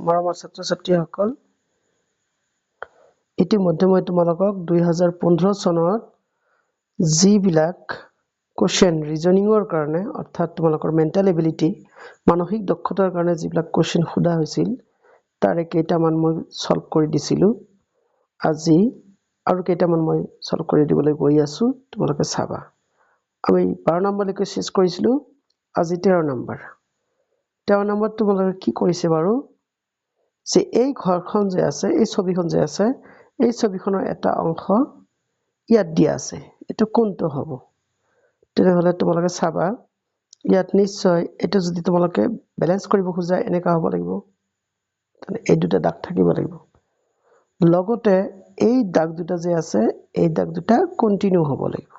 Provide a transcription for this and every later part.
মৰমৰ ছাত্ৰ-ছাত্ৰীসকল ইতিমধ্যে মই তোমালোকক 2015 চনত যিবিলাক কোৱেশ্চন ৰিজনিংৰ কাৰণে অৰ্থাৎ তোমালোকৰ মেণ্টেল এবিলিটি মানসিক দক্ষতাৰ কাৰণে যিবিলাক কোৱেশ্চন সোধা হৈছিল তাৰে কেইটামান মই সলভ কৰি দিছিলো আজি আৰু কেইটামান মই সলভ কৰি দিবলৈ গৈ আছো তোমালোকে চাবা আমি 12 নম্বৰলৈকে শেষ কৰিছিলো আজি 13 নম্বৰ 13 নম্বৰ তোমালোকে কি কৰিছে বাৰু যে এই ঘৰখন যে আছে এই ছবিখন যে আছে এই ছবিখনৰ এটা অংশ ইয়াত দিয়া আছে এটো কোনটো হ'ব তেনেহলে তোমালোকে চাবা ইয়াত নিশ্চয় এটা যদি তোমালোকে ব্যালেন্স কৰিব খোজা এনেকা হ'ব লাগিব মানে এই দুটা দাগ থাকিব লাগিব লগতে এই দাগ দুটা যে আছে এই দাগ দুটা কন্টিনিউ হ'ব লাগিব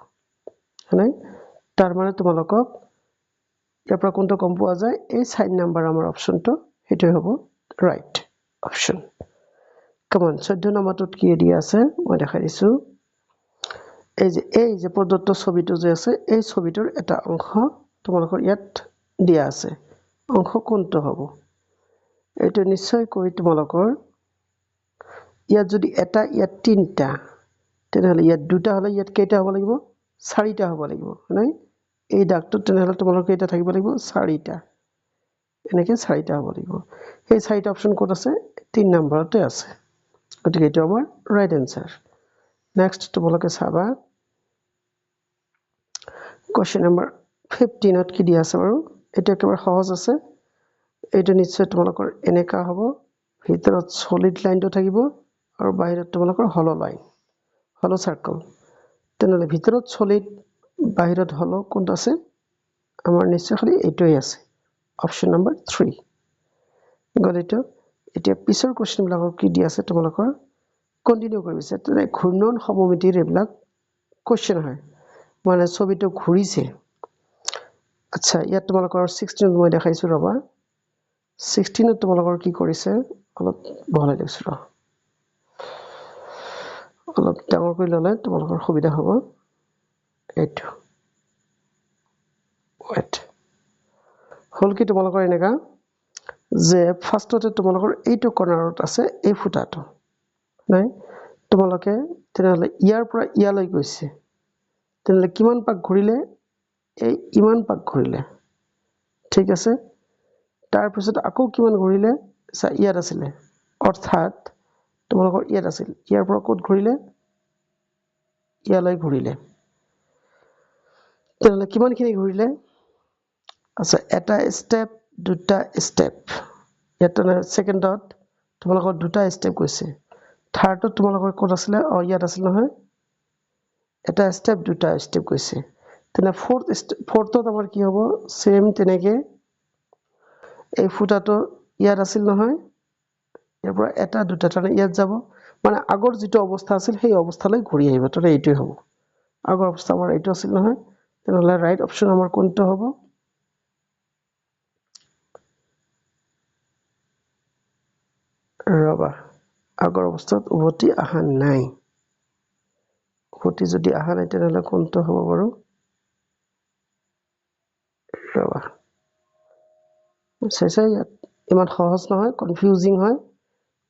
মানে তাৰ মানে তোমালোকক ইয়াৰ পৰা কোনটো কম পোৱা যায় এই 4 নম্বৰ আমাৰ অপচনটো হেটোই হ'ব ৰাইট অপশন কমন 14 নম্বৰটোত কি দিয়া আছে মই দেখাই দিছো এই যে প্ৰদত্ত ছবিটো যে আছে এই ছবিটোৰ এটা অংশ তোমালোকৰ ইয়াত দিয়া আছে অংশ কোনটো হ'ব এইটো নিশ্চয় কৈ তোমালোকৰ ইয়াত যদি এটা ইয়াত তিনটা তেনেহলে ইয়াত দুটা হলে ইয়াত কেইটা হ'ব লাগিব চাৰিটা হ'ব লাগিব নাই এই দাগটো তেনেহলে তোমালোকৰ কেইটা থাকিব লাগিব চাৰিটা এনেকে চাৰিটা হ'ব লাগিব এই চাৰিটা অপচন ক'ত আছে 3 নম্বৰতে আছে গতিকে এটো আমাৰ ৰাইট আনসাৰ নেক্সট তোমালোকে চাবা কোৱেশ্চন নম্বৰ 15 ত কি দিয়া আছে বাৰু এটা একেবাৰে সহজ আছে এইটো নিশ্চয় তোমালোকৰ এনেকা হ'ব ভিতৰত সলিড লাইনটো থাকিব আৰু বাহিৰত তোমালোকৰ হলো লাইন হলো সাৰ্কেল তেনেহলে ভিতৰত সলিড বাহিৰত হলো কোনটো আছে আমাৰ নিশ্চয় খালি এইটোই আছে অপশন নম্বৰ 3 গলিটো এতিয়া পিছৰ কোৱেশ্চন বিলাকৰ কি দিয়া আছে তোমালোকৰ কন্টিনিউ কৰিছে তেনে ঘূৰ্ণন সমমিতিৰ এইবিলাক কোৱেশ্চন হয় মানে ছবিটো ঘূৰিছে আচ্ছা ইয়াত তোমালোকৰ 16 মই দেখাইছো ৰবা 16 ত তোমালোকৰ কি কৰিছে অলপ বহলাই দিছো ৰ অলপ ডাঙৰ কৰি ললে তোমালোকৰ সুবিধা হ'ব এইটো ওয়েট হল কি তোমালোকৰ এনেকা যে ফাৰ্ষ্টতে তোমালোকৰ এইটো কৰ্নাৰত আছে এই ফুটাটো নাই তোমালোকে তেনেহলে ইয়াৰ পৰা ইয়ালৈ গৈছে তেনেহলে কিমান পাক ঘূৰিলে এই ইমান পাক ঘূৰিলে ঠিক আছে তাৰ পিছত আকৌ কিমান ঘূৰিলে ইয়াত আছিল অৰ্থাৎ তোমালোকৰ ইয়াত আছিল ইয়াৰ পৰা ক'ত ঘূৰিলে ইয়ালৈ ঘূৰিলে তেনেহলে কিমানখিনি ঘূৰিলে আচ্ছা এটা স্টেপ দুটা স্টেপ ইয়াত সেকেন্ডত তোমালোকৰ দুটা স্টেপ গৈছে থাৰ্ডত তোমালোকৰ ক'ত আছিল ইয়াত আছিল নহয় এটা স্টেপ দুটা স্টেপ গৈছে তেনে ফোৰ্থত আমাৰ কি হ'ব সেম তেনেকে এই ফুটাটো ইয়াত আছিল নহয় ইয়াৰ পৰা এটা দুটা টানে ইয়াত যাব মানে আগৰ যেটো অৱস্থা আছিল সেই অৱস্থালৈ ঘূৰি আহিব তৰে এইটোই হ'ব আগৰ অৱস্থা আমাৰ এইটো আছিল নহয় তেনেহলে ৰাইট অপচন আমাৰ কোনটো হ'ব ৰবা আগৰ অৱস্থাত উভতি আহা নাই উভতি যদি আহা নাই তেনেহলে কোনটো হ'ব বাৰু ৰবা চাইছা ইয়াত ইমান সহজ নহয় কনফিউজিং হয়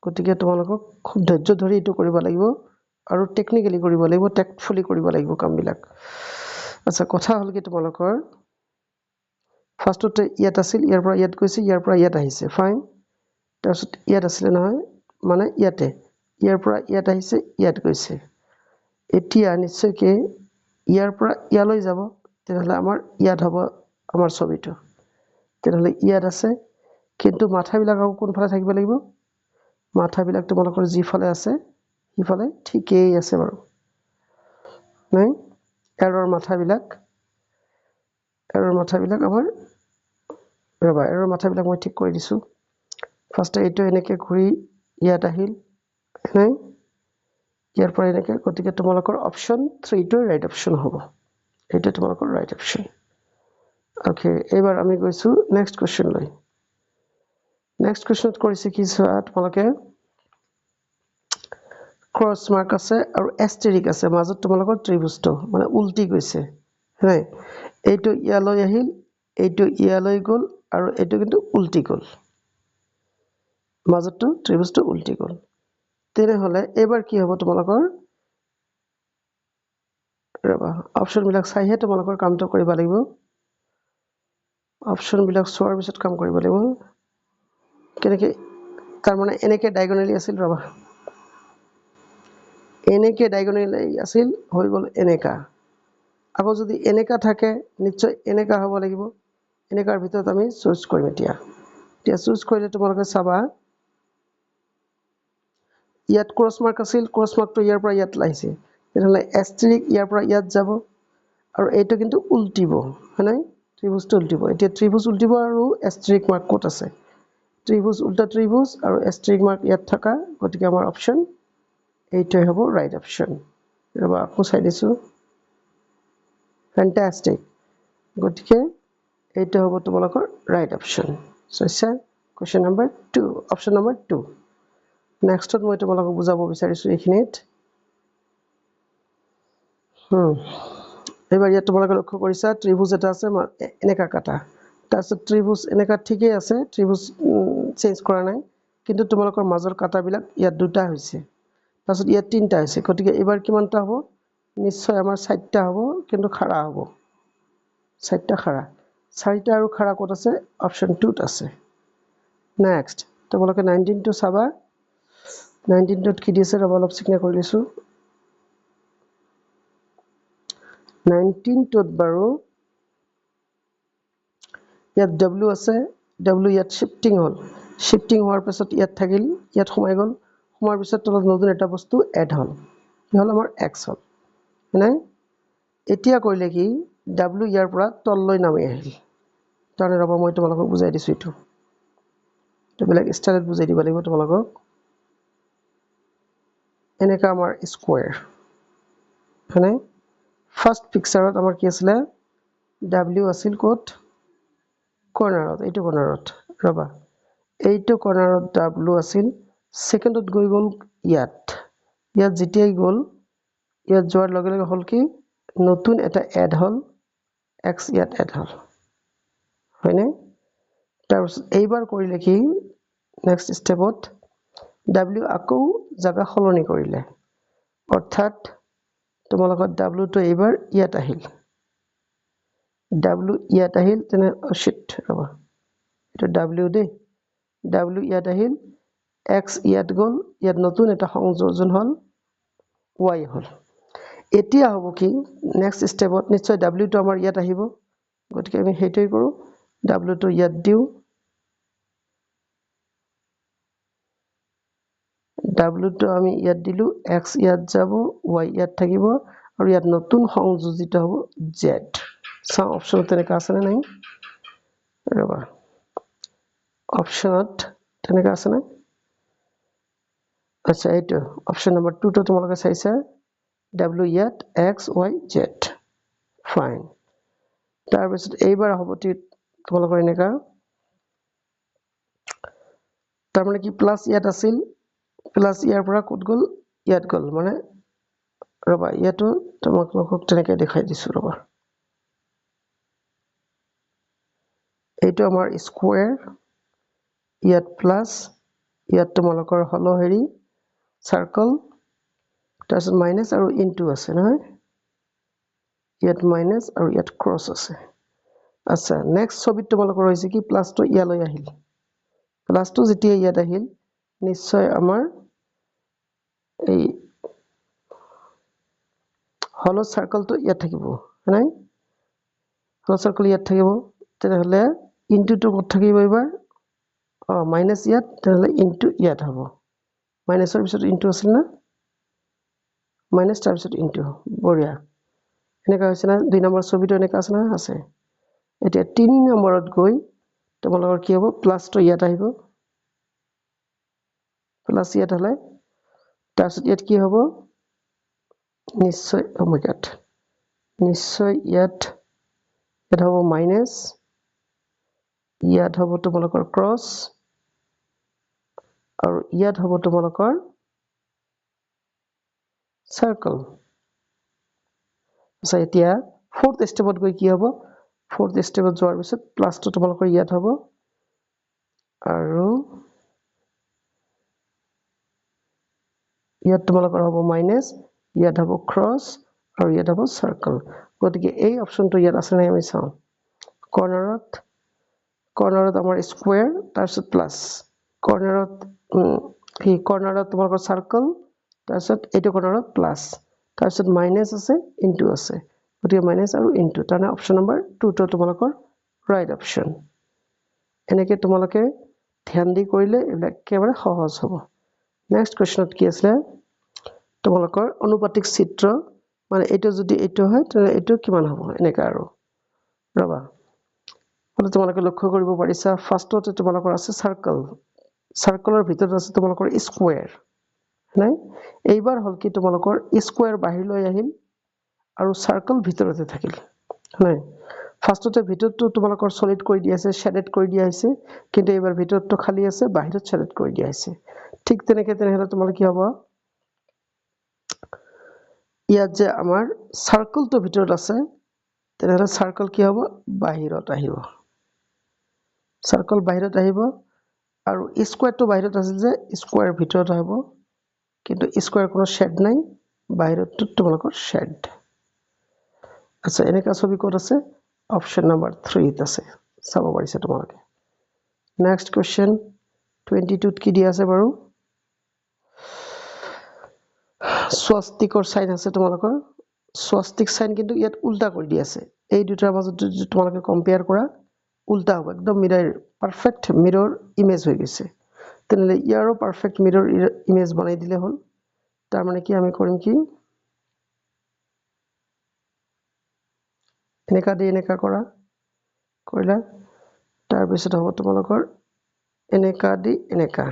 গতিকে তোমালোকক খুব ধৈৰ্য ধৰি এটো কৰিব লাগিব আৰু টেকনিক্যালি কৰিব লাগিব টেক্টফুলি কৰিব লাগিব কামবিলাক আচ্ছা কথা হল কি তোমালোকৰ ফাৰ্ষ্টতে ইয়াত আছিল ইয়াৰ পৰা ইয়াত গৈছে ইয়াৰ পৰা ইয়াত আহিছে ফাইন তাৰপিছত ইয়াত আছিল নহয় মানে ইয়াতে ইয়াৰ পৰা ইয়াত আহিছে ইয়াত গৈছে এতিয়া নিশ্চয়কৈ ইয়াৰ পৰা ইয়ালৈ যাব তেনেহলে আমাৰ ইয়াত হ'ব আমাৰ ছবিটো তেনেহলে ইয়াত আছে কিন্তু মাথাবিলাক আৰু কোনফালে থাকিব লাগিব মাথাবিলাক তোমালোকৰ যিফালে আছে সিফালে ঠিকই আছে বাৰু নাই এৰৰ মাথাবিলাক আমাৰ ৰবা এৰৰ মাথাবিলাক মই ঠিক কৰি দিছো ফাৰ্স্টে এইটো এনেকে ঘূৰি ইয়াত আহিল নাই ইয়াৰ পৰা এনেকে গতিকে তোমালোকৰ অপচন 3 টো ৰাইট অপচন হ'ব এটা তোমালোকৰ ৰাইট অপচন ওকে এবাৰ আমি গৈছো নেক্সট কোৱেশ্চন লৈ নেক্সট কোৱেশ্চনত কৰিছে কি চোৱা তোমালোকে ক্ৰস মাৰ্ক আছে আৰু এস্টেৰিক আছে মাজত তোমালোকৰ ত্ৰিভুজটো মানে উল্টি গৈছে হয় এইটো ইয়ালৈ আহিল এইটো ইয়ালৈ গল আৰু এইটো কিন্তু উল্টি গল মাজতো ত্ৰিভুজটো উল্টি গ'ল তেনেহলে এবাৰ কি হ'ব তোমালোকৰ ৰবা অপচন বিলাক চাইহে তোমালোকৰ কামটো কৰিব লাগিব অপচন বিলাক চোৱাৰ পিছত কাম কৰিব লাগিব কেনেকৈ তাৰ মানে এনেকৈ ডায়াগোনালি আছিল ৰবা এনেকৈ ডায়াগোনালি আছিল হৈ গ'ল এনেকা আকৌ যদি এনেকা থাকে নিশ্চয় এনেকা হ'ব লাগিব এনেকাৰ ভিতৰত আমি চুজ কৰিম এতিয়া চুজ কৰিলে তোমালোকে চাবা ইয়াত ক্ৰছ মাৰ্ক আছিল ক্ৰছ মাৰ্কটো ইয়াৰ পৰা ইয়াত লাইছে তেনেহ'লে এষ্টেৰিক ইয়াৰ পৰা ইয়াত যাব আৰু এইটো কিন্তু উল্টিব হয়নে ত্ৰিভুজটো উল্টিব এতিয়া ত্ৰিভুজ উল্টিব আৰু এষ্টেৰিক মাৰ্ক ক'ত আছে ত্ৰিভুজ উল্টা ত্ৰিভুজ আৰু এষ্টেৰিক মাৰ্ক ইয়াত থকা গতিকে আমাৰ অপচন এইটোৱে হ'ব ৰাইট অপচন ৰবা আকৌ চাই দিছোঁ ফেণ্টাষ্টিক গতিকে এইটো হ'ব তোমালোকৰ ৰাইট অপচন চাইছা কুৱেশ্যন নম্বৰ 2 অপচন নম্বৰ 2 নেক্সটত মই তোমালোকক বুজাব বিচাৰিছোঁ এইখিনিত এবাৰ ইয়াত তোমালোকে লক্ষ্য কৰিছা ত্ৰিভুজ এটা আছে এনেকা কাটা তাৰপিছত ত্ৰিভুজ এনেকা ঠিকেই আছে ত্ৰিভুজ চেঞ্জ কৰা নাই কিন্তু তোমালোকৰ মাজৰ কাটাবিলাক ইয়াত দুটা হৈছে তাৰপিছত ইয়াত তিনিটা হৈছে গতিকে এইবাৰ কিমানটা হ'ব নিশ্চয় আমাৰ 4টা হ'ব কিন্তু খাৰা হ'ব 4টা খাৰা 4টা আৰু খাৰা ক'ত আছে অপচন 2ত আছে নেক্সট তোমালোকে 19টো চাবা 19টোত কি দিছে ৰবা অলপ চিকনা কৰি লৈছোঁ 19টোত বাৰু ইয়াত w আছে w ইয়াত শিফটিং হ'ল শিফটিং হোৱাৰ পিছত ইয়াত থাকিল ইয়াত সোমাই গ'ল সোমাৰ পিছত তলত নতুন এটা বস্তু এড হ'ল কি হ'ল আমাৰ x হ'ল নাই এতিয়া কৰিলে কি w ইয়াৰ পৰা তললৈ নামি আহিল তাৰমানে ৰবা মই তোমালোকক বুজাই দিছোঁ এইটো বেলেগ ষ্টাইলত বুজাই দিব লাগিব তোমালোকক এনেকা আমাৰ স্কোয়াৰ হয়নে ফাৰ্ষ্ট পিকচাৰত আমাৰ কি আছিলে w আছিল ক'ত কৰ্নাৰত এইটো কৰ্নাৰত ৰবা এইটো কৰ্নাৰত w আছিল সেকেন্ডত গৈ গ'ল ইয়াত যেতিয়াই গ'ল ইয়াত যোৱাৰ লগে লগে হ'ল কি নতুন এটা এড হ'ল x ইয়াত এড হ'ল হয়নে তাৰপিছত এইবাৰ কৰিলে কি নেক্সট ষ্টেপত w আকৌ জাগা সলনি কৰিলে অৰ্থাৎ তোমালোকৰ w টো এইবাৰ ইয়াত আহিল w ইয়াত আহিল তেনে শিট ৰবা এটা w দেই w ইয়াত আহিল x ইয়াত গ'ল ইয়াত নতুন এটা সংযোজন হ'ল y হ'ল এতিয়া হ'ব কি নেক্সট ষ্টেপত নিশ্চয় w টো আমাৰ ইয়াত আহিব গতিকে আমি হেইটোই কৰো w টো ইয়াত দিও w টো আমি ইয়াত দিলু x ইয়াত যাব y ইয়াত থাকিব আৰু ইয়াত নতুন সংযোজিত হ'ব z সব অপচন তেনেকা আছে না নাই ৰবা অপচনত তেনেকা আছে না আচ্ছা এইটো অপচন নম্বৰ 2 টো তোমালোকে চাইছা w ইয়াত x y z ফাইন তাৰপিছত এইবাৰ হ'ব তোমালোকৰ এনেকা তাৰ মানে কি প্লাস ইয়াত আছিল প্লাস ইয়াৰ পৰা ক'ত গ'ল ইয়াত গ'ল মানে ৰবা ইয়াতো তোমালোকক তেনেকৈ দেখাই দিছো ৰবা এইটো আমাৰ স্কোয়াৰ ইয়াত প্লাস ইয়াত তোমালোকৰ হলো হেৰি সাৰ্কেল তাৰপিছত মাইনাস আৰু ইনটু আছে নহয় ইয়াত মাইনাস আৰু ইয়াত ক্ৰস আছে আচ্ছা নেক্সট ছবিত তোমালোকৰ হৈছে কি প্লাসটো ইয়ালৈ আহিল প্লাসটো যেতিয়া ইয়াত আহিল নিশ্চয় আমাৰ এই হলো সাৰ্কেলটো ইয়াত থাকিব নাই হলো সাৰ্কেল ইয়াত থাকিব তেনেহলে ইনটুটো ক'ত থাকিব এবাৰ মাইনাস ইয়াত তেনেহলে ইনটু ইয়াত হ'ব মাইনাসৰ পিছত ইনটু আছিল না মাইনাস তাৰ পিছত ইনটু বঢ়িয়া এনেকা হৈছে না 2 নম্বৰ ছবিটো এনেকা আছে না আছে এতিয়া 3 নম্বৰত গৈ তোমালোকৰ কি হ'ব প্লাসটো ইয়াত আহিব প্লাস ইয়াত হলে তাৰপিছত ইয়াত কি হ'ব নিশ্চয় নিশ্চয় ইয়াত হ'ব মাইনাস ইয়াত হ'ব তোমালোকৰ ক্ৰস আৰু ইয়াত হ'ব তোমালোকৰ সাৰ্কেল আচ্ছা এতিয়া ফোৰ্থ স্টেপত গৈ কি হ'ব ফোৰ্থ স্টেপত যোৱাৰ পিছত প্লাসটো তোমালোকৰ ইয়াত হ'ব আৰু ইয়াত তোমালোকৰ হ'ব মাইনাছ, ইয়াত হ'ব ক্ৰছ আৰু ইয়াত হ'ব সাৰ্কেল। গতিকে এই অপশ্যনটো ইয়াত আছে নাই আমি চাওঁ। কৰ্নাৰত আমাৰ স্কুৱেৰ, তাৰপিছত প্লাছ, কৰ্নাৰত তোমালোকৰ সাৰ্কেল, তাৰপিছত এইটো কৰ্নাৰত প্লাছ, তাৰপিছত মাইনাছ আছে, ইনটু আছে। গতিকে মাইনাছ আৰু ইনটু, তাৰমানে অপশ্যন নম্বৰ 2টো তোমালোকৰ ৰাইট অপশ্যন। এনেকৈ তোমালোকে ধ্যান দি কৰিলে এইবিলাক একেবাৰে সহজ হ'ব। নেক্সট কুৱেশ্যনত কি আছিলে, তোমালোকৰ অনুপাতিক চিত্ৰ, মানে এইটো যদি এইটো হয় তেনে এইটো কিমান হ'ব, এনেকৈ আৰু ৰ'বা। তোমালোকে লক্ষ্য কৰিব পাৰিছা ফাৰ্ষ্টতে তোমালোকৰ আছে সাৰ্কেল, সাৰ্কেলৰ ভিতৰত আছে তোমালোকৰ স্কুৱেৰ, নাই? এইবাৰ হ'ল কি তোমালোকৰ স্কুৱেৰ বাহিৰলৈ আহিল আৰু সাৰ্কেল ভিতৰতে থাকিল, নাই? ফাৰ্ষ্টতে ভিতৰটো তোমালোকৰ সলিড কৰি দিয়া আছে, শ্বেডেড কৰি দিয়া হৈছে, কিন্তু এইবাৰ ভিতৰটো খালী আছে, বাহিৰত শ্বেডেড কৰি দিয়া হৈছে। ঠিক তেনেহ'লে তোমালোকৰ কি হ'ব, ইয়াত যে আমাৰ সাৰ্কেলটো ভিতৰত আছে, তেনেহ'লে সাৰ্কেল কি হ'ব, বাহিৰত আহিব। সাৰ্কেল বাহিৰত আহিব আৰু স্কুৱেৰটো বাহিৰত আছিল যে স্কুৱেৰ ভিতৰত আহিব, কিন্তু স্কুৱেৰ কোনো শ্বেড নাই, বাহিৰতো তোমালোকৰ শ্বেড। আচ্ছা, এনেকুৱা ছবি ক'ত আছে, অপশ্যন নম্বৰ 3ত আছে, চাব পাৰিছা তোমালোকে। নেক্সট কুৱেশ্যন 22ত কি দিয়া আছে বাৰু, স্বাস্তিকৰ চাইন আছে তোমালোকৰ, স্বাস্তিক চাইন কিন্তু ইয়াত উল্টা কৰি দিয়া আছে। এই দুটাৰ মাজত যদি তোমালোকে কম্পেয়াৰ কৰা, উল্টা হ'ব, একদম পাৰফেক্ট মিৰৰ ইমেজ হৈ গৈছে। তেনেহ'লে ইয়াৰো পাৰফেক্ট মিৰৰ ইমেজ বনাই দিলে হ'ল। তাৰমানে কি আমি কৰিম কি, এনেকা দি এনেকা কৰিলা, তাৰপিছত হ'ব তোমালোকৰ এনেকা দি এনেকা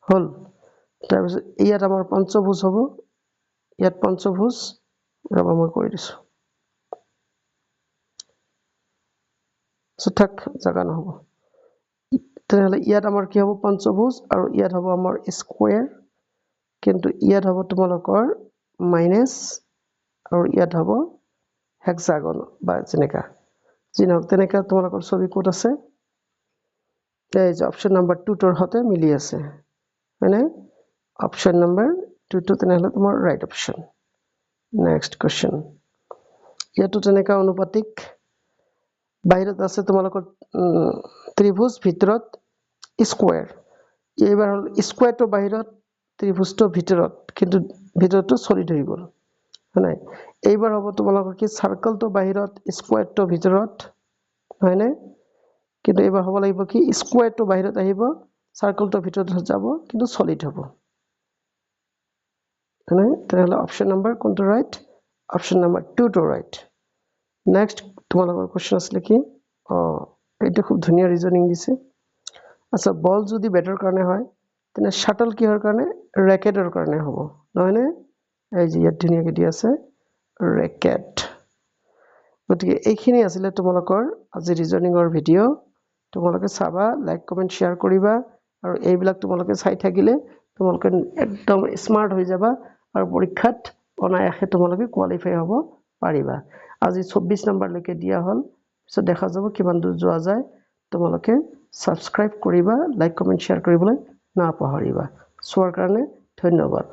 হ'ল। তাৰপিছত ইয়াত আমাৰ পঞ্চভুজ হ'ব, ইয়াত পঞ্চভুজ, ৰ'বা মই কৰি দিছোঁ, থাক জাগা নহ'ব। তেনেহ'লে ইয়াত আমাৰ কি হ'ব, পঞ্চভুজ, আৰু ইয়াত হ'ব আমাৰ স্কুৱেৰ, কিন্তু ইয়াত হ'ব তোমালোকৰ মাইনাছ, আৰু ইয়াত হ'ব হেক্সাগন বা যেনেকা যি নহওক, তেনেকা তোমালোকৰ ছবি ক'ত আছে, এই যে অপশ্যন নম্বৰ 2টোৰ সৈতে মিলি আছে, হয়নে? অপশ্যন নম্বৰ 2টো তেনেহ'লে তোমাৰ ৰাইট অপশ্যন। নেক্সট কুৱেশ্যন, ইয়াতো তেনেকা অনুপাতিক, বাহিৰত আছে তোমালোকৰ ত্ৰিভুজ, ভিতৰত স্কুৱেৰ। এইবাৰ হ'ল স্কুৱেৰটো বাহিৰত, ত্ৰিভুজটো ভিতৰত, কিন্তু ভিতৰতো চলিড হৈ গ'ল, হয়? এইবাৰ হ'ব তোমালোকৰ কি, সাৰ্কেলটো বাহিৰত, স্কুৱেৰটো ভিতৰত, হয়নে? কিন্তু এইবাৰ হ'ব লাগিব কি, স্কুৱেৰটো বাহিৰত আহিব, সাৰ্কেলটো ভিতৰত যাব, কিন্তু চলিড হ'ব, হয়নে? তেনেহ'লে অপশ্যন নম্বৰ কোনটো ৰাইট, অপশ্যন নম্বৰ 2টো ৰাইট। নেক্সট তোমালোকৰ কুৱেশ্যন আছিলে কি, এইটো খুব ধুনীয়া ৰিজনিং দিছে। আচ্ছা, বল যদি বেটৰ কাৰণে হয়, তেনে শাটল কিহৰ কাৰণে, ৰেকেটৰ কাৰণে হ'ব, নহয়নে? এই যে ইয়াত ধুনীয়াকৈ দি আছে ৰেকেট। গতিকে এইখিনি আছিলে তোমালোকৰ আজি ৰিজনিঙৰ ভিডিঅ'। তোমালোকে চাবা, লাইক কমেণ্ট শ্বেয়াৰ কৰিবা, আৰু এইবিলাক তোমালোকে চাই থাকিলে তোমালোকে একদম স্মাৰ্ট হৈ যাবা, আৰু পৰীক্ষাত অনায়াসে তোমালোকে কোৱালিফাই হ'ব পাৰিবা। আজি 24 নম্বৰলৈকে দিয়া হ'ল, পিছত দেখা যাব কিমান দূৰ যোৱা যায়। তোমালোকে ছাবস্ক্ৰাইব কৰিবা, লাইক কমেণ্ট শ্বেয়াৰ কৰিবলৈ নাপাহৰিবা। চোৱাৰ কাৰণে ধন্যবাদ।